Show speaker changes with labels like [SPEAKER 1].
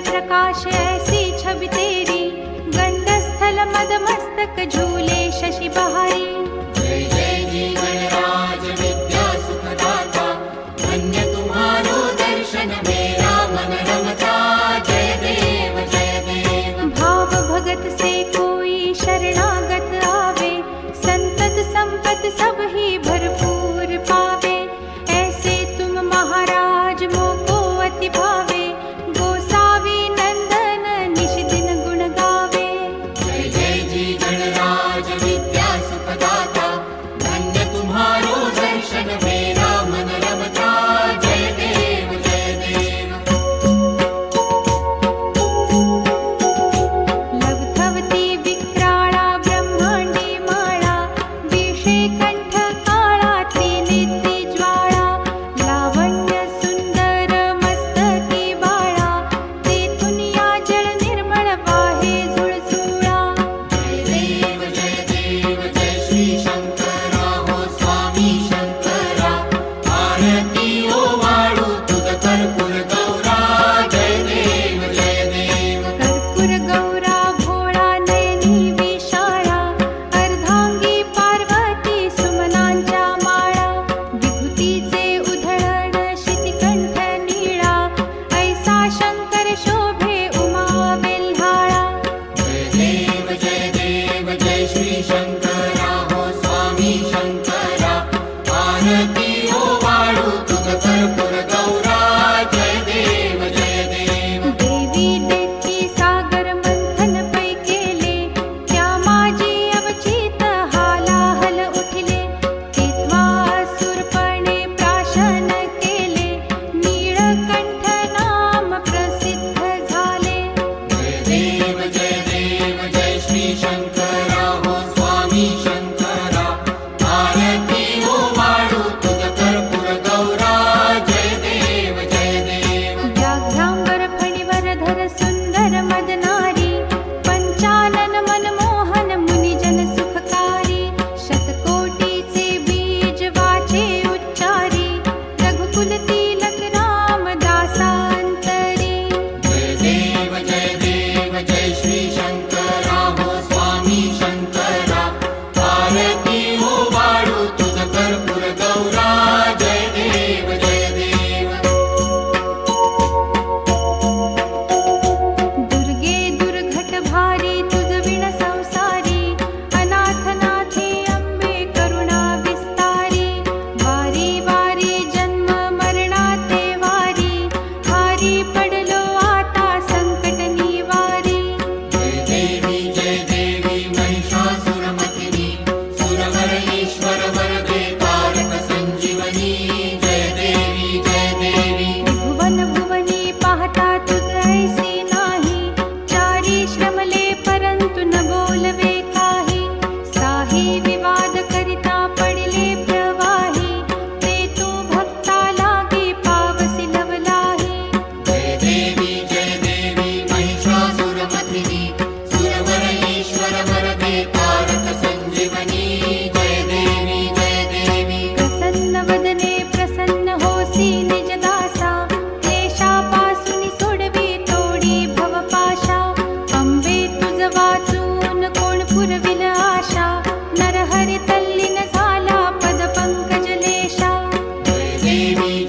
[SPEAKER 1] प्रकाश ऐसी छवि तेरी, गंडस्थल मद मस्तक झूले शशि बहारी।
[SPEAKER 2] जय जय जी गणराज विद्या सुखदाता, धन्य तुम्हारो दर्शन मेरा मन रमता। जय देव जय देव।
[SPEAKER 1] भाव भगत से कोई शरणागत आवे, संतत संपत सब ही भरपूर पावे। ऐसे तुम महाराज मोको अति भावे, गोसावी नंदन निश दिन गुण गावे।
[SPEAKER 2] जय जय जी गणराज विद्या सुखदाता, धन्य तुम्हारो दर्शन मेरा मन रमता। जय देव जय देव।
[SPEAKER 1] लवथवती विक्राळा ब्रह्मांडी माळा, विषे कंठ काळातली नित्य ज्वाळा। लावण्य सुंदर मस्तकी बाळा, तेथून या जळ निर्मळ वाहे झुळझुळा।
[SPEAKER 2] जय देव जय श्री शंकरा हो स्वामी शंकरा, आरती ओ वाळू तुझ कर्पूर गौरा। जय देव जय देव।
[SPEAKER 1] कर्पूर गौरा भोळा नयनी विशाळा, अर्धांगी पार्वती सुमनांच्या माळा। विभूतीचे उधळण शितिकंठ नीळा, ऐसा शंकर शोभे उमा वेल्हाळा।
[SPEAKER 2] जय देव जय श्री शंकरा हो स्वामी शंकरा, आरती ओ वाळू तुझ कर्पूर गौरा। जय देव जय देव।
[SPEAKER 1] देवी देती सागर मंथन पै केले, त्या माझी अवचित हालाहल उठले। तेव्हा असुरपणे प्राशन केले, नीळकंठ नाम प्रसिद्ध झाले।
[SPEAKER 2] जय देव जय श्री शंकरा हो स्वामी शंकरा, आरती ओ वाळू तुझ कर्पूर गौरा। जय देव जय देव।
[SPEAKER 1] व्याघ्रांबर फणीवर धर सुंदर मदनारी, पंचानन मनमोहन मुनिजन सुखकारी। शतकोटीचे बीज वाचे उच्चारी, रघुकुल तिलक रामदासांतरी।
[SPEAKER 2] जय देव जय श्री शंकरा हो स्वामी शंकरा, आरती ओ वाळू तुझ कर्पूर गौरा। जय देव जय देव।
[SPEAKER 1] दुर्गे दुर्घट भारी तुझ विण संसारी, अनाथनाथे अंबे करुणा विस्तारी। वारी वारी जन्म मरणाते वारी, भारी पडलो आता संकट निवारी।
[SPEAKER 2] जय देवी महिषासुरमर्दिनी, सुरवर ईश्वर वरदे तारक संजीवनी। जय देवी जय देवी।
[SPEAKER 1] भुवन भुवनी पाहता तुझ ऐसी नाही, चारी श्रमले परंतु न बोलवे काही। साही विवाद करिता पडले प्रवाही, ते तू भक्ता लागी पावसी लवलाही।
[SPEAKER 2] जय देवी महिषासुरमर्दिनी, सुरवर ईश्वर वरदे तारक संजीवनी। जय देवी।
[SPEAKER 1] प्रसन्न वदने प्रसन्न होसी निज दासा, क्लेशापासून सोडवी तोडी भवपाशा। अंबे तुझ वाचून कोण पुरविल आशा, नरहरी तल्लीन झाला पद पंकजलेशा।
[SPEAKER 2] जय देवी